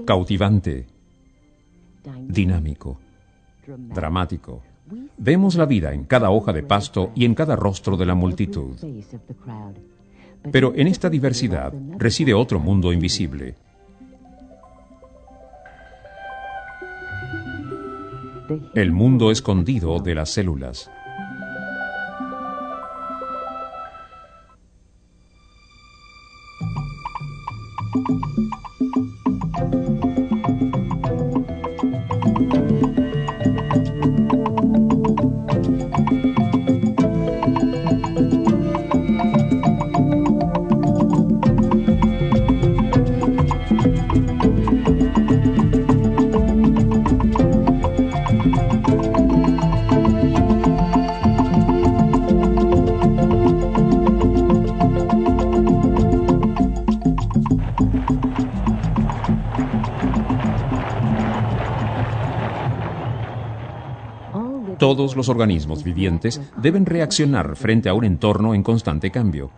Cautivante, dinámico, dramático. Vemos la vida en cada hoja de pasto y en cada rostro de la multitud. Pero en esta diversidad reside otro mundo invisible. El mundo escondido de las células. Todos los organismos vivientes deben reaccionar frente a un entorno en constante cambio.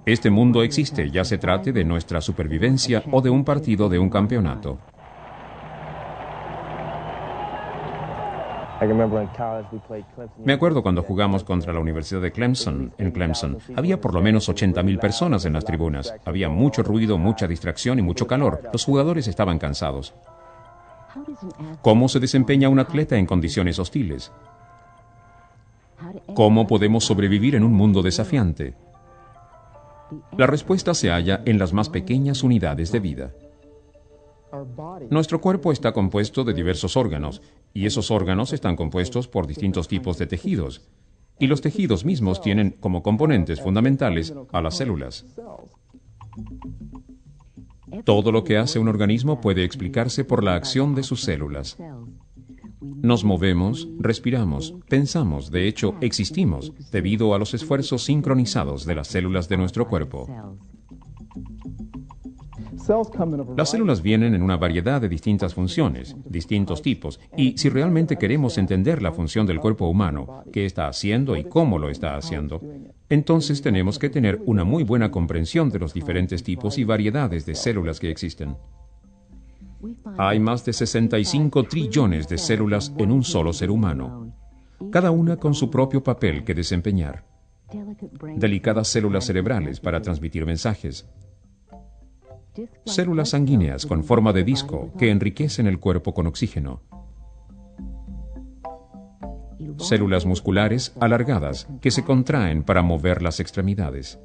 Este mundo existe, ya se trate de nuestra supervivencia o de un partido de un campeonato. Me acuerdo cuando jugamos contra la Universidad de Clemson, en Clemson. Había por lo menos 80.000 personas en las tribunas. Había mucho ruido, mucha distracción y mucho calor. Los jugadores estaban cansados. ¿Cómo se desempeña un atleta en condiciones hostiles? ¿Cómo podemos sobrevivir en un mundo desafiante? La respuesta se halla en las más pequeñas unidades de vida. Nuestro cuerpo está compuesto de diversos órganos, y esos órganos están compuestos por distintos tipos de tejidos, y los tejidos mismos tienen como componentes fundamentales a las células. Todo lo que hace un organismo puede explicarse por la acción de sus células. Nos movemos, respiramos, pensamos, de hecho, existimos, debido a los esfuerzos sincronizados de las células de nuestro cuerpo. Las células vienen en una variedad de distintas funciones, distintos tipos, y si realmente queremos entender la función del cuerpo humano, qué está haciendo y cómo lo está haciendo, entonces tenemos que tener una muy buena comprensión de los diferentes tipos y variedades de células que existen. Hay más de 65 trillones de células en un solo ser humano, cada una con su propio papel que desempeñar. Delicadas células cerebrales para transmitir mensajes. Células sanguíneas con forma de disco que enriquecen el cuerpo con oxígeno. Células musculares alargadas que se contraen para mover las extremidades.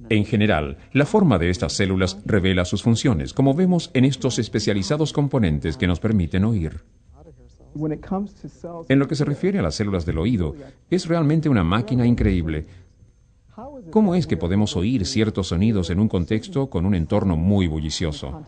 En general, la forma de estas células revela sus funciones, como vemos en estos especializados componentes que nos permiten oír. En lo que se refiere a las células del oído, es realmente una máquina increíble. ¿Cómo es que podemos oír ciertos sonidos en un contexto con un entorno muy bullicioso?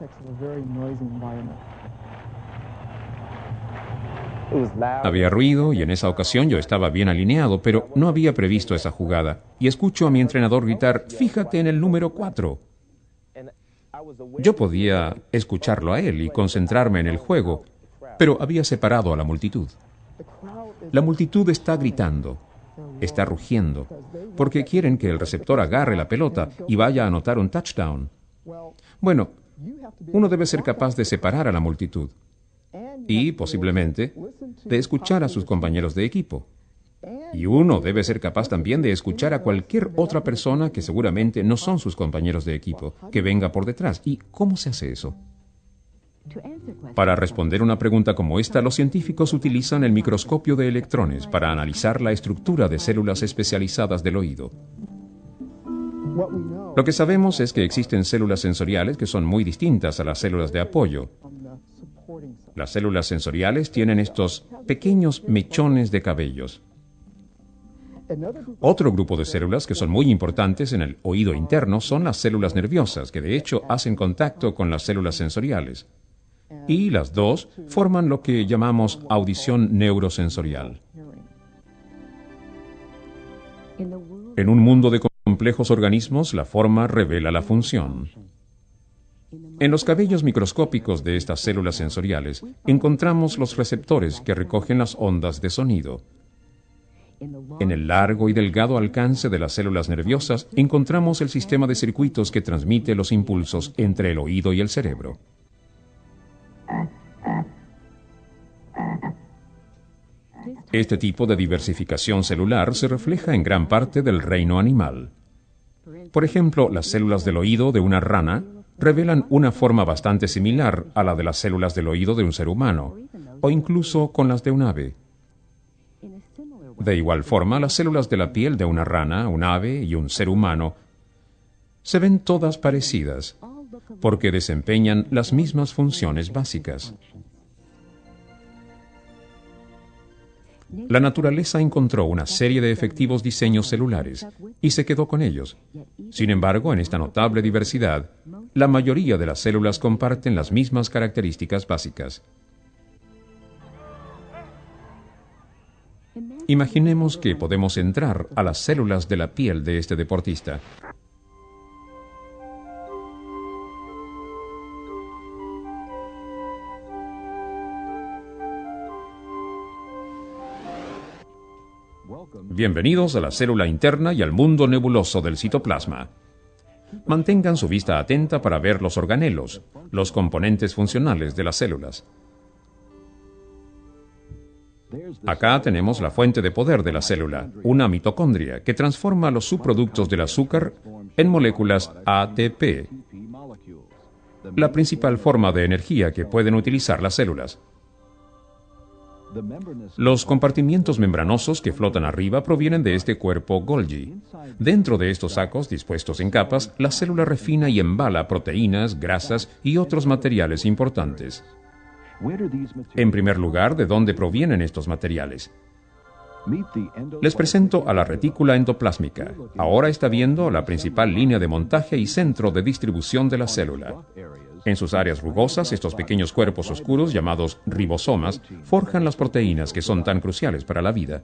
Había ruido y en esa ocasión yo estaba bien alineado, pero no había previsto esa jugada. Y escucho a mi entrenador gritar, «Fíjate en el número 4». Yo podía escucharlo a él y concentrarme en el juego, pero había separado a la multitud. La multitud está gritando, está rugiendo, porque quieren que el receptor agarre la pelota y vaya a anotar un touchdown. Bueno, uno debe ser capaz de separar a la multitud y, posiblemente, de escuchar a sus compañeros de equipo. Y uno debe ser capaz también de escuchar a cualquier otra persona que seguramente no son sus compañeros de equipo, que venga por detrás. ¿Y cómo se hace eso? Para responder una pregunta como esta, los científicos utilizan el microscopio de electrones para analizar la estructura de células especializadas del oído. Lo que sabemos es que existen células sensoriales que son muy distintas a las células de apoyo. Las células sensoriales tienen estos pequeños mechones de cabellos. Otro grupo de células que son muy importantes en el oído interno son las células nerviosas, que de hecho hacen contacto con las células sensoriales. Y las dos forman lo que llamamos audición neurosensorial. En un mundo de complejos organismos, la forma revela la función. En los cabellos microscópicos de estas células sensoriales encontramos los receptores que recogen las ondas de sonido. En el largo y delgado alcance de las células nerviosas encontramos el sistema de circuitos que transmite los impulsos entre el oído y el cerebro. Este tipo de diversificación celular se refleja en gran parte del reino animal. Por ejemplo, las células del oído de una rana revelan una forma bastante similar a la de las células del oído de un ser humano, o incluso con las de un ave. De igual forma, las células de la piel de una rana, un ave y un ser humano se ven todas parecidas, porque desempeñan las mismas funciones básicas. La naturaleza encontró una serie de efectivos diseños celulares y se quedó con ellos. Sin embargo, en esta notable diversidad, la mayoría de las células comparten las mismas características básicas. Imaginemos que podemos entrar a las células de la piel de este deportista. Bienvenidos a la célula interna y al mundo nebuloso del citoplasma. Mantengan su vista atenta para ver los organelos, los componentes funcionales de las células. Acá tenemos la fuente de poder de la célula, una mitocondria que transforma los subproductos del azúcar en moléculas ATP, la principal forma de energía que pueden utilizar las células. Los compartimientos membranosos que flotan arriba provienen de este cuerpo Golgi. Dentro de estos sacos, dispuestos en capas, la célula refina y embala proteínas, grasas y otros materiales importantes. En primer lugar, ¿de dónde provienen estos materiales? Les presento a la retícula endoplásmica. Ahora está viendo la principal línea de montaje y centro de distribución de la célula. En sus áreas rugosas, estos pequeños cuerpos oscuros, llamados ribosomas, forjan las proteínas que son tan cruciales para la vida.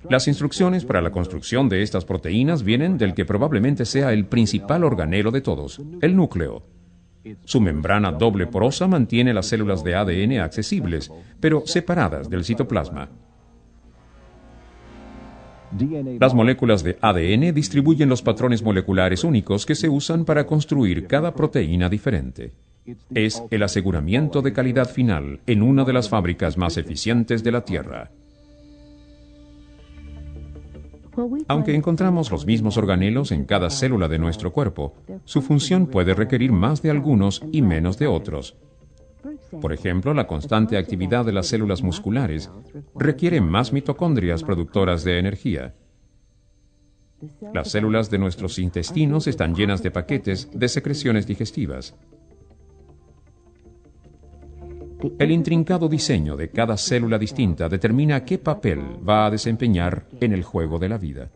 Las instrucciones para la construcción de estas proteínas vienen del que probablemente sea el principal organelo de todos, el núcleo. Su membrana doble porosa mantiene las células de ADN accesibles, pero separadas del citoplasma. Las moléculas de ADN distribuyen los patrones moleculares únicos que se usan para construir cada proteína diferente. Es el aseguramiento de calidad final en una de las fábricas más eficientes de la Tierra. Aunque encontramos los mismos organelos en cada célula de nuestro cuerpo, su función puede requerir más de algunos y menos de otros. Por ejemplo, la constante actividad de las células musculares requiere más mitocondrias productoras de energía. Las células de nuestros intestinos están llenas de paquetes de secreciones digestivas. El intrincado diseño de cada célula distinta determina qué papel va a desempeñar en el juego de la vida.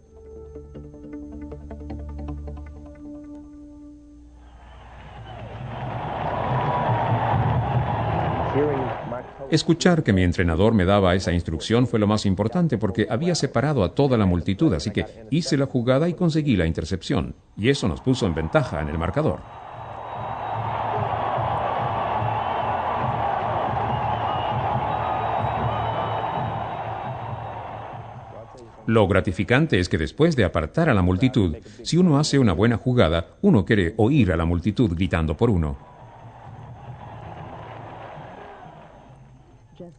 Escuchar que mi entrenador me daba esa instrucción fue lo más importante porque había separado a toda la multitud, así que hice la jugada y conseguí la intercepción, y eso nos puso en ventaja en el marcador. Lo gratificante es que después de apartar a la multitud, si uno hace una buena jugada, uno quiere oír a la multitud gritando por uno.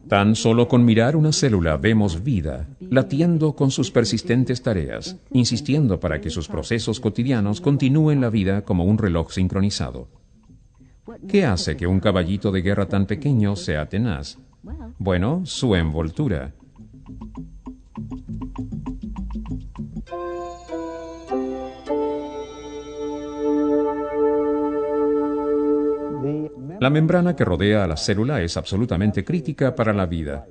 Tan solo con mirar una célula vemos vida, latiendo con sus persistentes tareas, insistiendo para que sus procesos cotidianos continúen la vida como un reloj sincronizado. ¿Qué hace que un caballito de guerra tan pequeño sea tenaz? Bueno, su envoltura. La membrana que rodea a la célula es absolutamente crítica para la vida.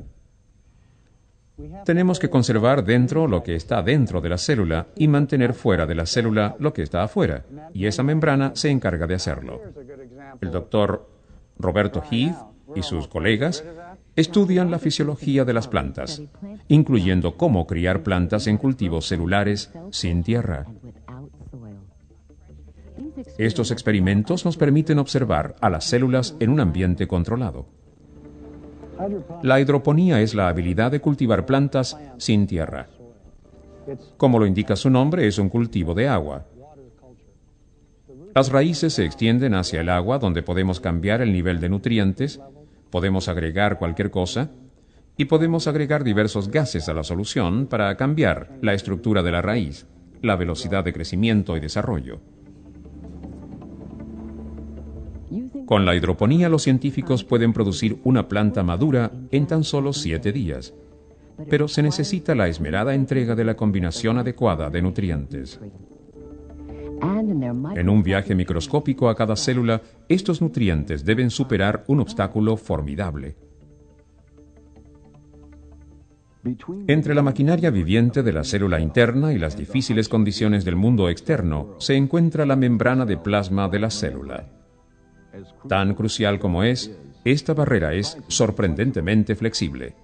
Tenemos que conservar dentro lo que está dentro de la célula y mantener fuera de la célula lo que está afuera, y esa membrana se encarga de hacerlo. El doctor Roberto Heath y sus colegas estudian la fisiología de las plantas, incluyendo cómo criar plantas en cultivos celulares sin tierra. Estos experimentos nos permiten observar a las células en un ambiente controlado. La hidroponía es la habilidad de cultivar plantas sin tierra. Como lo indica su nombre, es un cultivo de agua. Las raíces se extienden hacia el agua, donde podemos cambiar el nivel de nutrientes, podemos agregar cualquier cosa, y podemos agregar diversos gases a la solución para cambiar la estructura de la raíz, la velocidad de crecimiento y desarrollo. Con la hidroponía, los científicos pueden producir una planta madura en tan solo 7 días, pero se necesita la esmerada entrega de la combinación adecuada de nutrientes. En un viaje microscópico a cada célula, estos nutrientes deben superar un obstáculo formidable. Entre la maquinaria viviente de la célula interna y las difíciles condiciones del mundo externo, se encuentra la membrana de plasma de la célula. Tan crucial como es, esta barrera es sorprendentemente flexible.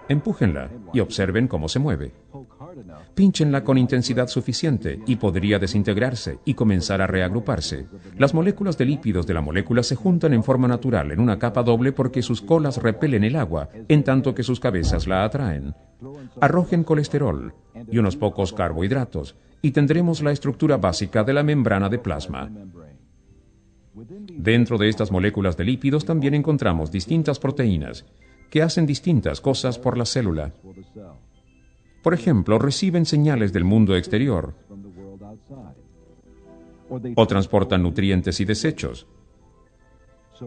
Empújenla y observen cómo se mueve. Pínchenla con intensidad suficiente y podría desintegrarse y comenzar a reagruparse. Las moléculas de lípidos de la molécula se juntan en forma natural en una capa doble porque sus colas repelen el agua, en tanto que sus cabezas la atraen. Arrojen colesterol y unos pocos carbohidratos, y tendremos la estructura básica de la membrana de plasma. Dentro de estas moléculas de lípidos también encontramos distintas proteínas que hacen distintas cosas por la célula. Por ejemplo, reciben señales del mundo exterior o transportan nutrientes y desechos.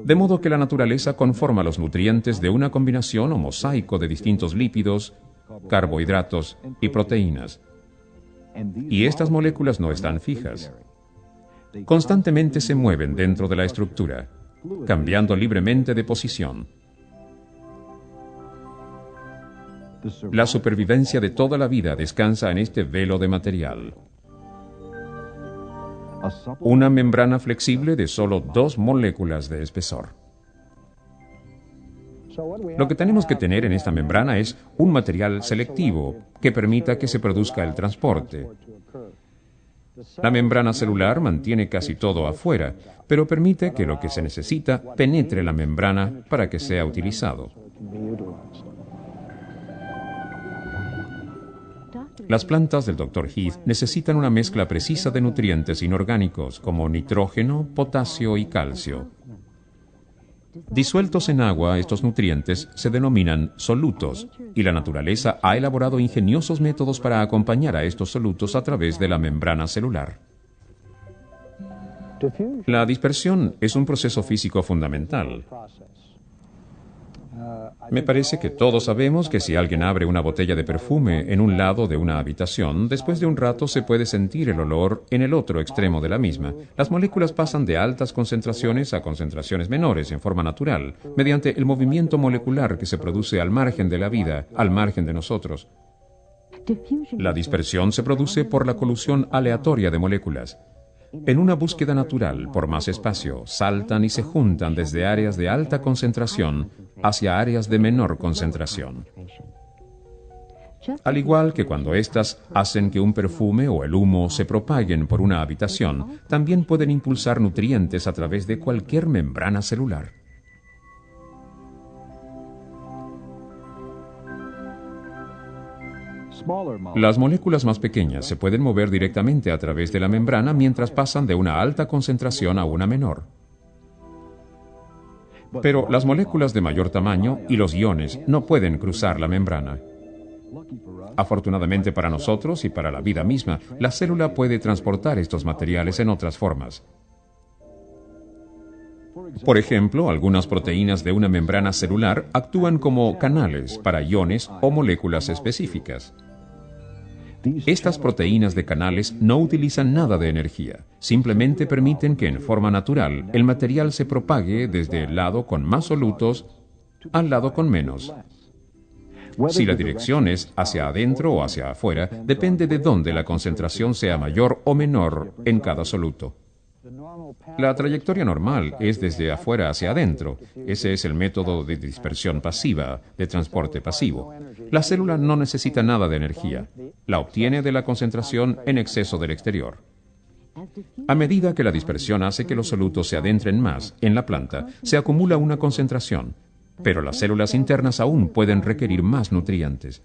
De modo que la naturaleza conforma los nutrientes de una combinación o mosaico de distintos lípidos, carbohidratos y proteínas. Y estas moléculas no están fijas. Constantemente se mueven dentro de la estructura, cambiando libremente de posición. La supervivencia de toda la vida descansa en este velo de material. Una membrana flexible de solo 2 moléculas de espesor. Lo que tenemos que tener en esta membrana es un material selectivo que permita que se produzca el transporte. La membrana celular mantiene casi todo afuera, pero permite que lo que se necesita penetre la membrana para que sea utilizado. Las plantas del Dr. Heath necesitan una mezcla precisa de nutrientes inorgánicos como nitrógeno, potasio y calcio. Disueltos en agua, estos nutrientes se denominan solutos, y la naturaleza ha elaborado ingeniosos métodos para acompañar a estos solutos a través de la membrana celular. La dispersión es un proceso físico fundamental. Me parece que todos sabemos que si alguien abre una botella de perfume en un lado de una habitación, después de un rato se puede sentir el olor en el otro extremo de la misma. Las moléculas pasan de altas concentraciones a concentraciones menores en forma natural, mediante el movimiento molecular que se produce al margen de la vida, al margen de nosotros. La dispersión se produce por la colusión aleatoria de moléculas. En una búsqueda natural por más espacio, saltan y se juntan desde áreas de alta concentración hacia áreas de menor concentración. Al igual que cuando éstas hacen que un perfume o el humo se propaguen por una habitación, también pueden impulsar nutrientes a través de cualquier membrana celular. Las moléculas más pequeñas se pueden mover directamente a través de la membrana mientras pasan de una alta concentración a una menor. Pero las moléculas de mayor tamaño y los iones no pueden cruzar la membrana. Afortunadamente para nosotros y para la vida misma, la célula puede transportar estos materiales en otras formas. Por ejemplo, algunas proteínas de una membrana celular actúan como canales para iones o moléculas específicas. Estas proteínas de canales no utilizan nada de energía, simplemente permiten que en forma natural el material se propague desde el lado con más solutos al lado con menos. Si la dirección es hacia adentro o hacia afuera, depende de dónde la concentración sea mayor o menor en cada soluto. La trayectoria normal es desde afuera hacia adentro. Ese es el método de dispersión pasiva, de transporte pasivo. La célula no necesita nada de energía. La obtiene de la concentración en exceso del exterior. A medida que la dispersión hace que los solutos se adentren más en la planta, se acumula una concentración, pero las células internas aún pueden requerir más nutrientes.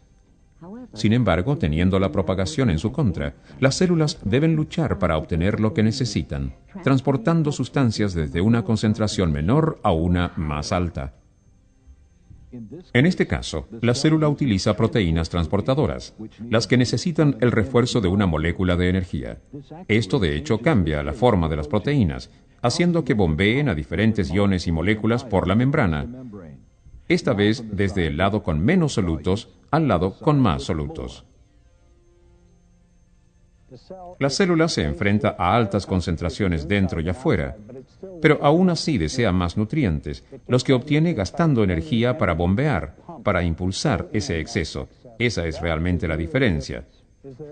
Sin embargo, teniendo la propagación en su contra, las células deben luchar para obtener lo que necesitan, transportando sustancias desde una concentración menor a una más alta. En este caso, la célula utiliza proteínas transportadoras, las que necesitan el refuerzo de una molécula de energía. Esto, de hecho, cambia la forma de las proteínas, haciendo que bombeen a diferentes iones y moléculas por la membrana, esta vez desde el lado con menos solutos al lado con más solutos. La célula se enfrenta a altas concentraciones dentro y afuera, pero aún así desea más nutrientes, los que obtiene gastando energía para bombear, para impulsar ese exceso. Esa es realmente la diferencia.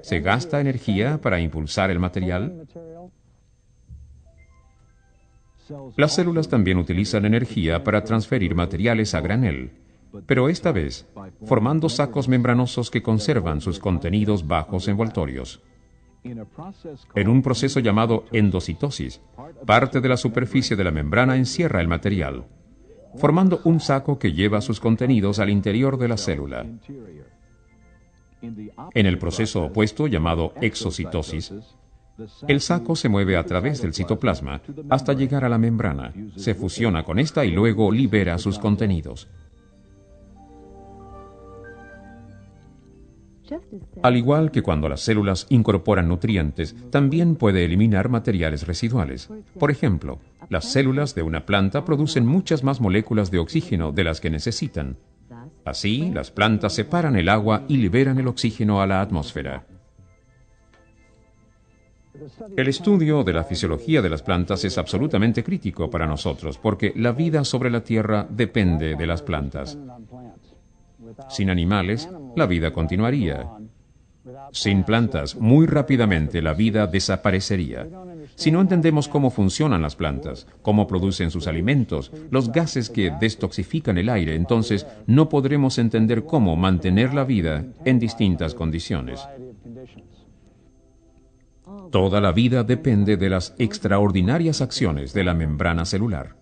¿Se gasta energía para impulsar el material? Las células también utilizan energía para transferir materiales a granel, pero esta vez formando sacos membranosos que conservan sus contenidos bajos envoltorios. En un proceso llamado endocitosis, parte de la superficie de la membrana encierra el material, formando un saco que lleva sus contenidos al interior de la célula. En el proceso opuesto, llamado exocitosis, el saco se mueve a través del citoplasma hasta llegar a la membrana, se fusiona con esta y luego libera sus contenidos. Al igual que cuando las células incorporan nutrientes, también puede eliminar materiales residuales. Por ejemplo, las células de una planta producen muchas más moléculas de oxígeno de las que necesitan. Así, las plantas separan el agua y liberan el oxígeno a la atmósfera. El estudio de la fisiología de las plantas es absolutamente crítico para nosotros, porque la vida sobre la Tierra depende de las plantas. Sin animales, la vida continuaría. Sin plantas, muy rápidamente la vida desaparecería. Si no entendemos cómo funcionan las plantas, cómo producen sus alimentos, los gases que destoxifican el aire, entonces no podremos entender cómo mantener la vida en distintas condiciones. Toda la vida depende de las extraordinarias acciones de la membrana celular.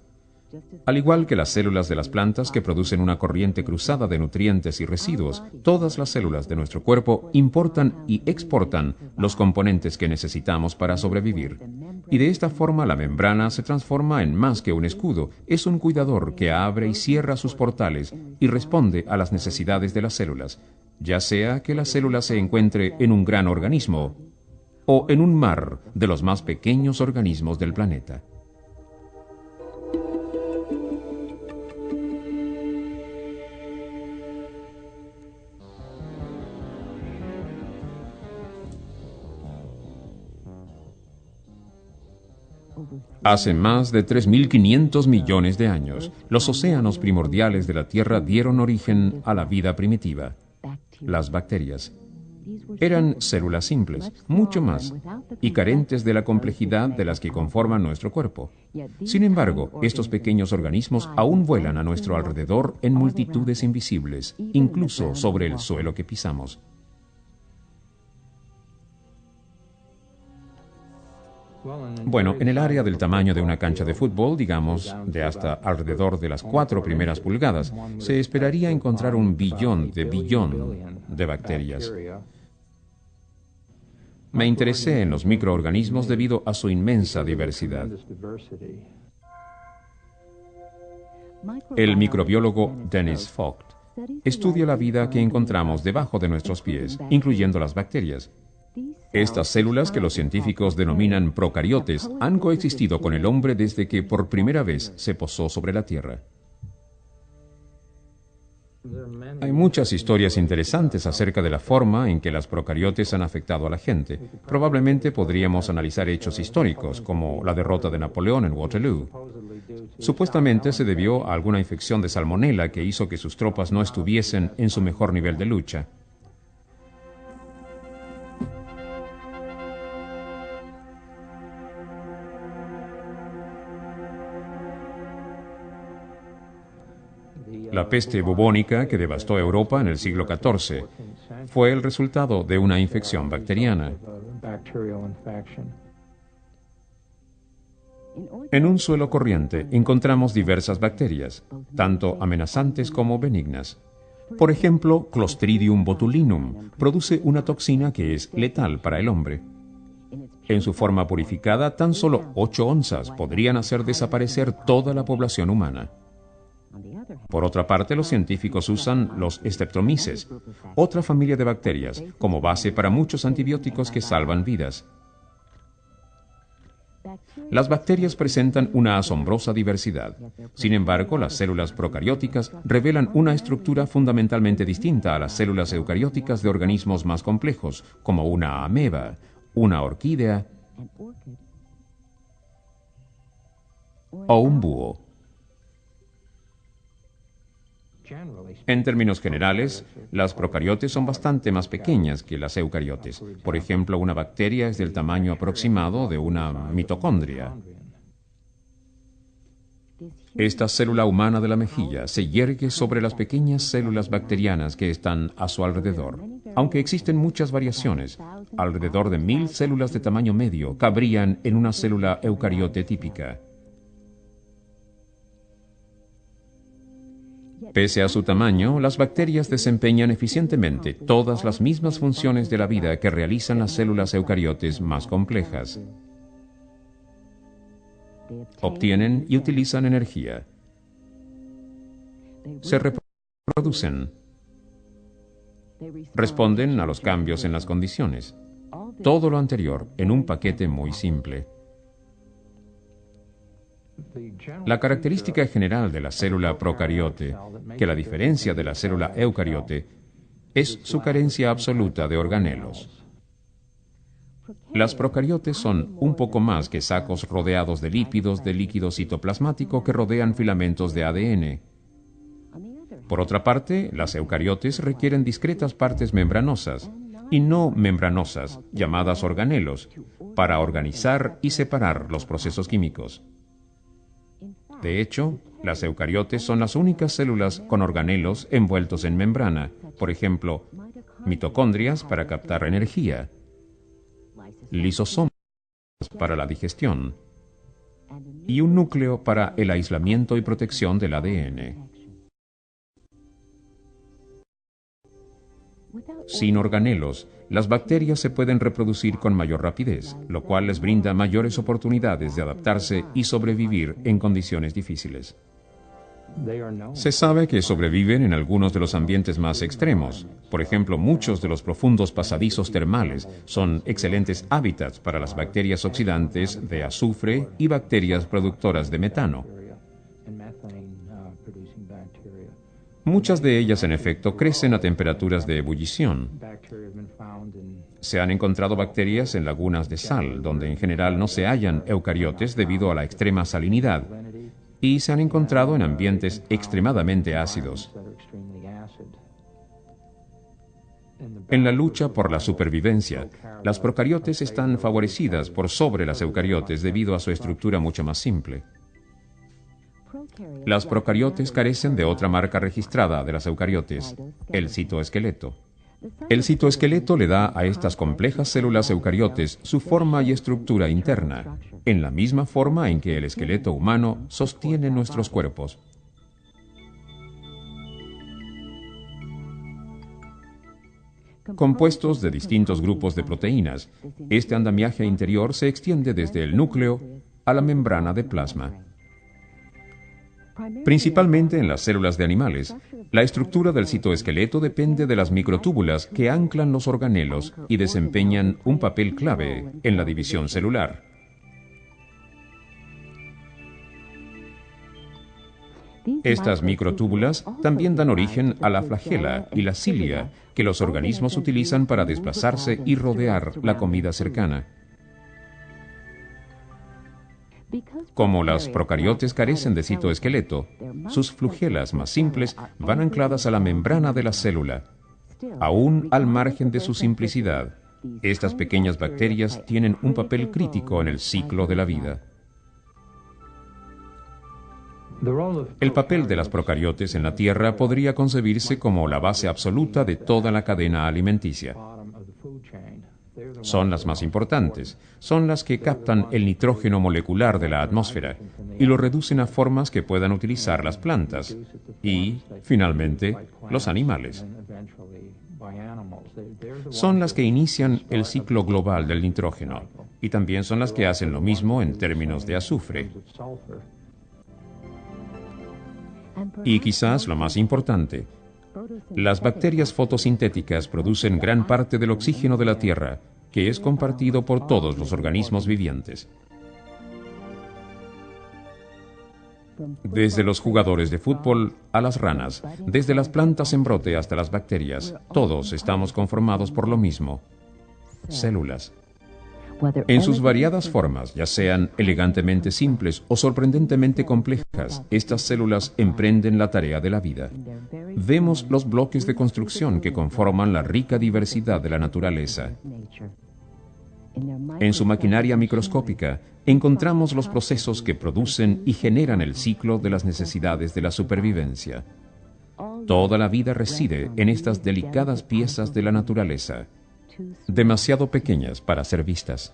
Al igual que las células de las plantas que producen una corriente cruzada de nutrientes y residuos, todas las células de nuestro cuerpo importan y exportan los componentes que necesitamos para sobrevivir. Y de esta forma la membrana se transforma en más que un escudo, es un cuidador que abre y cierra sus portales y responde a las necesidades de las células, ya sea que la célula se encuentre en un gran organismo o en un mar de los más pequeños organismos del planeta. Hace más de 3.500 millones de años, los océanos primordiales de la Tierra dieron origen a la vida primitiva, las bacterias. Eran células simples, mucho más, y carentes de la complejidad de las que conforman nuestro cuerpo. Sin embargo, estos pequeños organismos aún vuelan a nuestro alrededor en multitudes invisibles, incluso sobre el suelo que pisamos. Bueno, en el área del tamaño de una cancha de fútbol, digamos, de hasta alrededor de las 4 primeras pulgadas, se esperaría encontrar 1 billón de bacterias. Me interesé en los microorganismos debido a su inmensa diversidad. El microbiólogo Dennis Vogt estudia la vida que encontramos debajo de nuestros pies, incluyendo las bacterias. Estas células, que los científicos denominan procariotes, han coexistido con el hombre desde que por primera vez se posó sobre la Tierra. Hay muchas historias interesantes acerca de la forma en que las procariotes han afectado a la gente. Probablemente podríamos analizar hechos históricos, como la derrota de Napoleón en Waterloo. Supuestamente se debió a alguna infección de salmonela que hizo que sus tropas no estuviesen en su mejor nivel de lucha. La peste bubónica que devastó Europa en el siglo XIV fue el resultado de una infección bacteriana. En un suelo corriente encontramos diversas bacterias, tanto amenazantes como benignas. Por ejemplo, Clostridium botulinum produce una toxina que es letal para el hombre. En su forma purificada, tan solo 8 onzas podrían hacer desaparecer toda la población humana. Por otra parte, los científicos usan los Streptomyces, otra familia de bacterias, como base para muchos antibióticos que salvan vidas. Las bacterias presentan una asombrosa diversidad. Sin embargo, las células procarióticas revelan una estructura fundamentalmente distinta a las células eucarióticas de organismos más complejos, como una ameba, una orquídea o un búho. En términos generales, las procariotes son bastante más pequeñas que las eucariotes. Por ejemplo, una bacteria es del tamaño aproximado de una mitocondria. Esta célula humana de la mejilla se yergue sobre las pequeñas células bacterianas que están a su alrededor. Aunque existen muchas variaciones, alrededor de 1000 células de tamaño medio cabrían en una célula eucariote típica. Pese a su tamaño, las bacterias desempeñan eficientemente todas las mismas funciones de la vida que realizan las células eucariotes más complejas. Obtienen y utilizan energía. Se reproducen. Responden a los cambios en las condiciones. Todo lo anterior en un paquete muy simple. La característica general de la célula procariote, que la diferencia de la célula eucariote, es su carencia absoluta de organelos. Las procariotes son un poco más que sacos rodeados de lípidos de líquido citoplasmático que rodean filamentos de ADN. Por otra parte, las eucariotes requieren discretas partes membranosas y no membranosas, llamadas organelos, para organizar y separar los procesos químicos. De hecho, las eucariotes son las únicas células con organelos envueltos en membrana, por ejemplo, mitocondrias para captar energía, lisosomas para la digestión y un núcleo para el aislamiento y protección del ADN. Sin organelos, las bacterias se pueden reproducir con mayor rapidez, lo cual les brinda mayores oportunidades de adaptarse y sobrevivir en condiciones difíciles. Se sabe que sobreviven en algunos de los ambientes más extremos. Por ejemplo, muchos de los profundos pasadizos termales son excelentes hábitats para las bacterias oxidantes de azufre y bacterias productoras de metano. Muchas de ellas, en efecto, crecen a temperaturas de ebullición. Se han encontrado bacterias en lagunas de sal, donde en general no se hallan eucariotes debido a la extrema salinidad, y se han encontrado en ambientes extremadamente ácidos. En la lucha por la supervivencia, las procariotes están favorecidas por sobre las eucariotes debido a su estructura mucho más simple. Las procariotes carecen de otra marca registrada de las eucariotes, el citoesqueleto. El citoesqueleto le da a estas complejas células eucariotes su forma y estructura interna, en la misma forma en que el esqueleto humano sostiene nuestros cuerpos. Compuestos de distintos grupos de proteínas, este andamiaje interior se extiende desde el núcleo a la membrana de plasma. Principalmente en las células de animales, la estructura del citoesqueleto depende de las microtúbulas que anclan los organelos y desempeñan un papel clave en la división celular. Estas microtúbulas también dan origen a la flagela y la cilia que los organismos utilizan para desplazarse y rodear la comida cercana. Como las procariotes carecen de citoesqueleto, sus flugelas más simples van ancladas a la membrana de la célula. Aún al margen de su simplicidad, estas pequeñas bacterias tienen un papel crítico en el ciclo de la vida. El papel de las procariotes en la Tierra podría concebirse como la base absoluta de toda la cadena alimenticia. Son las más importantes. Son las que captan el nitrógeno molecular de la atmósfera y lo reducen a formas que puedan utilizar las plantas y, finalmente, los animales. Son las que inician el ciclo global del nitrógeno y también son las que hacen lo mismo en términos de azufre. Y quizás lo más importante, las bacterias fotosintéticas producen gran parte del oxígeno de la Tierra, que es compartido por todos los organismos vivientes. Desde los jugadores de fútbol a las ranas, desde las plantas en brote hasta las bacterias, todos estamos conformados por lo mismo: células. En sus variadas formas, ya sean elegantemente simples o sorprendentemente complejas, estas células emprenden la tarea de la vida. Vemos los bloques de construcción que conforman la rica diversidad de la naturaleza. En su maquinaria microscópica, encontramos los procesos que producen y generan el ciclo de las necesidades de la supervivencia. Toda la vida reside en estas delicadas piezas de la naturaleza, demasiado pequeñas para ser vistas.